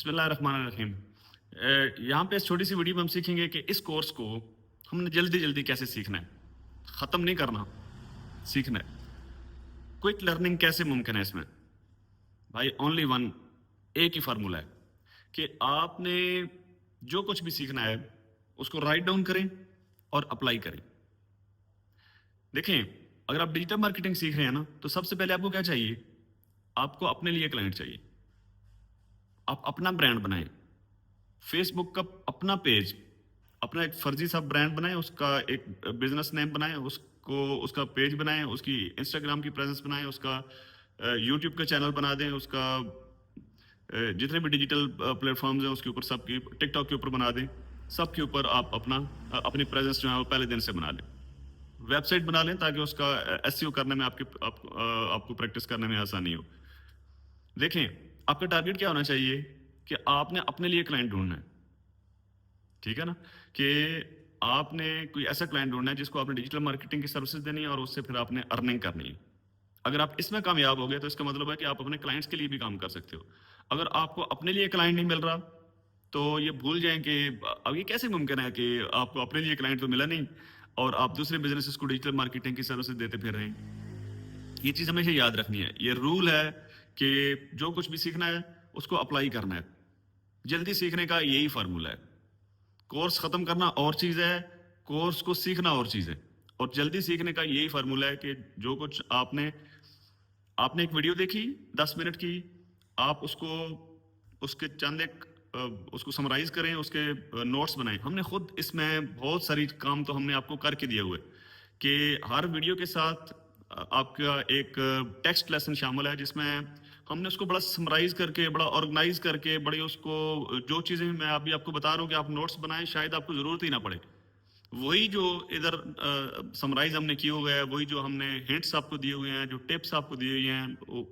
بسم اللہ الرحمن الرحیم۔ یہاں پہ اس چھوٹی سی ویڈیو میں ہم سیکھیں گے کہ اس کورس کو ہم نے جلدی جلدی کیسے سیکھنا ہے، ختم نہیں کرنا، سیکھنا ہے۔ کوئک لرننگ کیسے ممکن ہے اس میں؟ بھائی اونلی ون، ایک ہی فارمولا ہے کہ آپ نے جو کچھ بھی سیکھنا ہے اس کو رائٹ ڈاؤن کریں اور اپلائی کریں۔ دیکھیں، اگر آپ ڈیجیٹل مارکیٹنگ سیکھ رہے ہیں نا تو سب سے پہلے آپ کو کیا چاہیے؟ آپ کو اپنے لیے کلائنٹ چاہیے، آپ اپنا برانڈ بنائیں۔ فیس بک کا اپنا پیج، اپنا ایک فرضی سا برانڈ بنائیں، اس کا ایک بزنس نیم بنائیں، اس کا پیج بنائیں، اس کی انسٹاگرام کی پریزنس بنائیں، اس کا یوٹیوب کا چینل بنا دیں، اس کا جتنے بھی ڈیجیٹل پلیٹ فارمز ہیں اس کے اوپر سب کی، ٹک ٹاک کے اوپر بنا دیں، سب کے اوپر آپ اپنی پریزنس جو ہے وہ پہلے دن سے بنا لیں۔ ویب سائٹ بنا لیں تاکہ اس کا ایس ای او کرنے میں آپ کو پریکٹس کرنے میں آسانی ہو۔ دیکھیں، آپ کا ٹارگیٹ کیا ہونا چاہیے کہ آپ نے اپنے لیے کلائنٹ ڈھونڈنا ہے، ٹھیک ہے نا، کہ آپ نے کوئی ایسا کلائنٹ ڈھونڈنا ہے جس کو آپ نے ڈیجیٹل مارکیٹنگ کی سروسز دینی ہے اور اس سے پھر آپ نے ارننگ کرنی ہے۔ اگر آپ اس میں کامیاب ہو گئے تو اس کا مطلب ہے کہ آپ اپنے کلائنٹس کے لیے بھی کام کر سکتے ہو۔ اگر آپ کو اپنے لیے کلائنٹ نہیں مل رہا تو یہ بھول جائیں کہ اب یہ کیسے ممکن ہے کہ آپ کو اپنے لیے کلائنٹ تو ملا نہیں اور آپ دوسرے بزنسز کو ڈیجیٹل مارکیٹنگ کی سروسز دیتے پھر رہے ہیں۔ یہ چیز ہمیشہ یاد رکھنی ہے، یہ رول ہے کہ جو کچھ بھی سیکھنا ہے اس کو اپلائی کرنا ہے۔ جلدی سیکھنے کا یہی فارمولا ہے۔ کورس ختم کرنا اور چیز ہے، کورس کو سیکھنا اور چیز ہے، اور جلدی سیکھنے کا یہی فارمولا ہے کہ جو کچھ آپ نے ایک ویڈیو دیکھی 10 منٹ کی، آپ اس کے چند ایک اس کو سمرائز کریں، اس کے نوٹس بنائیں۔ ہم نے خود اس میں بہت ساری کام تو ہم نے آپ کو کر کے دیا ہوئے کہ ہر ویڈیو کے ساتھ آپ کا ایک ٹیکسٹ لیسن شامل ہے جس میں ہم نے اس کو بڑا سمرائز کر کے، بڑا آرگنائز کر کے، بڑی اس کو جو چیزیں میں ابھی آپ کو بتا رہا ہوں کہ آپ نوٹس بنائیں، شاید آپ کو ضرورت ہی نہ پڑے، وہی جو ادھر سمرائز ہم نے کیے ہوئے ہیں، وہی جو ہم نے ہنٹس آپ کو دیے ہوئے ہیں، جو ٹپس آپ کو دیے ہوئے ہیں،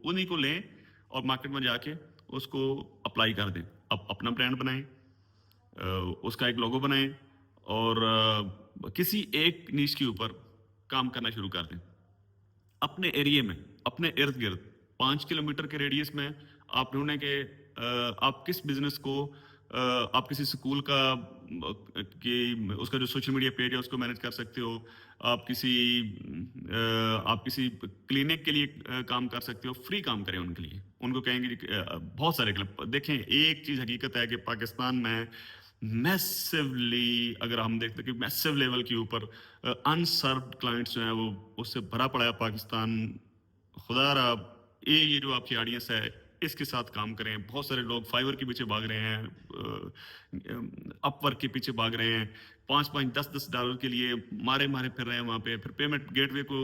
انہی کو لیں اور مارکیٹ میں جا کے اس کو اپلائی کر دیں۔ اب اپنا برانڈ بنائیں، اس کا ایک لوگو بنائیں اور کسی ایک نیش کے اوپر کام کرنا شروع کر دیں۔ اپنے ایریے میں، اپنے ارد گرد 5 کلومیٹر کے ریڈیس میں آپ ڈھونڈیں کہ آپ کس بزنس کو، آپ کسی سکول کا اس کا جو سوشل میڈیا پیج ہے اس کو مینج کر سکتے ہو، آپ کسی کلینک کے لیے کام کر سکتے ہو، فری کام کریں ان کے لیے، ان کو کہیں گے بہت سارے دیکھیں ایک چیز حقیقت ہے کہ پاکستان میں میسولی، اگر ہم دیکھتے کہ میسو لیول کے اوپر انسروڈ کلائنٹس جو ہیں وہ اس سے بھرا پڑا ہے پاکستان۔ خدا رہا یہ جو آپ کی آڈینس ہے اس کے ساتھ کام کریں۔ بہت سارے لوگ فائیور کے پیچھے بھاگ رہے ہیں، اپ ورک کے پیچھے بھاگ رہے ہیں، 5-10 ڈالر کے لیے مارے پھر رہے ہیں وہاں پہ، پھر پیمنٹ گیٹ وے کو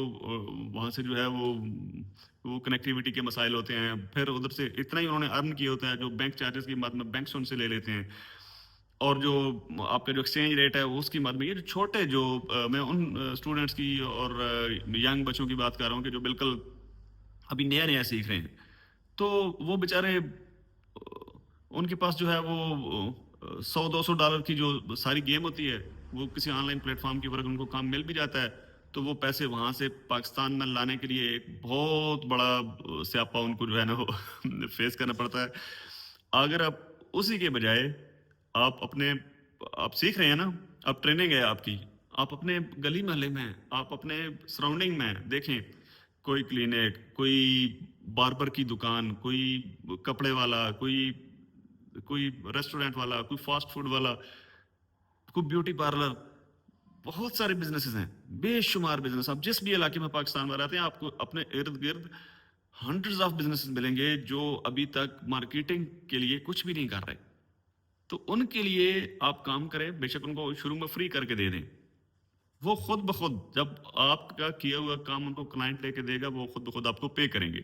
وہاں سے جو ہے وہ کنیکٹیوٹی کے مسائل ہوتے ہیں، پھر ادھر سے اتنا ہی انہوں نے ارن کیا ہوتا ہے جو بینک چارجز کی مد میں بینک سے ان سے لے لیتے ہیں، اور جو آپ کا جو ایکسچینج ریٹ ہے اس کی مد میں، یہ جو چھوٹے جو میں ان اسٹوڈنٹس کی اور ینگ بچوں کی بات کر رہا ہوں کہ جو بالکل ابھی نیا سیکھ رہے ہیں، تو وہ بیچارے ان کے پاس جو ہے وہ $100-200 کی جو ساری گیم ہوتی ہے، وہ کسی آن لائن پلیٹ فارم کے اوپر ان کو کام مل بھی جاتا ہے تو وہ پیسے وہاں سے پاکستان میں لانے کے لیے ایک بہت بڑا سیاپا ان کو جو ہے نا وہ فیس کرنا پڑتا ہے۔ اگر آپ اسی کے بجائے آپ سیکھ رہے ہیں نا، آپ ٹریننگ ہے آپ کی، آپ اپنے گلی محلے میں، آپ اپنے سراؤنڈنگ میں دیکھیں، کوئی کلینک، کوئی باربر کی دکان، کوئی کپڑے والا، کوئی ریسٹورینٹ والا، کوئی فاسٹ فوڈ والا، کوئی بیوٹی پارلر، بہت سارے بزنسز ہیں، بے شمار بزنس۔ آپ جس بھی علاقے میں پاکستان میں رہتے ہیں آپ کو اپنے ارد گرد ہنڈریڈز آف بزنسز ملیں گے جو ابھی تک مارکیٹنگ کے لیے کچھ بھی نہیں کر رہے، تو ان کے لیے آپ کام کریں، بے شک ان کو شروع میں فری کر کے دے دیں، وہ خود بخود جب آپ کا کیا ہوا کام ان کو کلائنٹ لے کے دے گا وہ خود بخود آپ کو پے کریں گے۔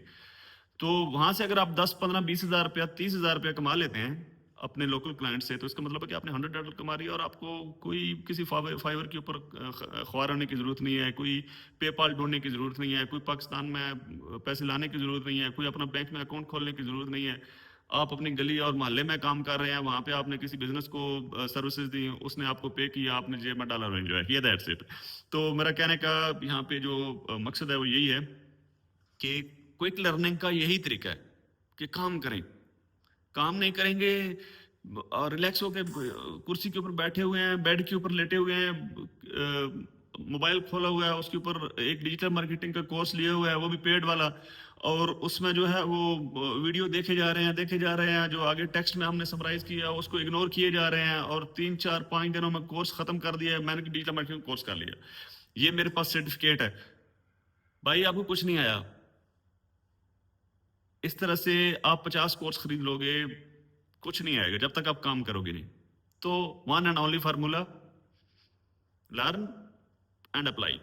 تو وہاں سے اگر آپ 10-15-20 ہزار روپیہ 30 ہزار روپیہ کما لیتے ہیں اپنے لوکل کلائنٹ سے، تو اس کا مطلب ہے کہ آپ نے $100 کما رہی ہے اور آپ کو کوئی کسی فائیور کے اوپر خوار ہونے کی ضرورت نہیں ہے، کوئی پے پال ڈھونڈنے کی ضرورت نہیں ہے، کوئی پاکستان میں پیسے لانے کی ضرورت نہیں ہے، کوئی اپنا بینک میں اکاؤنٹ کھولنے کی ضرورت نہیں ہے۔ آپ اپنی گلی اور محلے میں کام کر رہے ہیں، وہاں پہ آپ نے کسی بزنس کو سروسز دی، اس نے آپ کو پے کیا، آپ نے جیب میں ڈالر انجوائے کیا، دیٹس اٹ۔ تو میرا کہنے کا یہاں پہ جو مقصد ہے وہ یہی ہے کہ کوئک لرننگ کا یہی طریقہ ہے کہ کام کریں، کام نہیں کریں گے اور ریلیکس ہو کے کرسی کے اوپر بیٹھے ہوئے ہیں، بیڈ کے اوپر لیٹے ہوئے ہیں، موبائل کھولا ہوا ہے، اس کے اوپر ایک ڈیجیٹل مارکیٹنگ کا کورس لیا ہوا ہے، وہ بھی پیڈ والا، اور اس میں جو ہے وہ ویڈیو دیکھے جا رہے ہیں، جو آگے ٹیکسٹ میں ہم نے سمرائز کیا اس کو اگنور کیے جا رہے ہیں، اور 3 4 5 دنوں میں کورس ختم کر دیا ہے، میں نے ڈیجیٹل مارکیٹنگ کورس کر لیا، یہ میرے پاس سرٹیفکیٹ ہے۔ بھائی آپ کو کچھ نہیں آیا، اس طرح سے آپ 50 کورس خرید لو گے، کچھ نہیں آئے گا جب تک آپ کام کرو گے نہیں۔ تو one and only formula, learn and apply.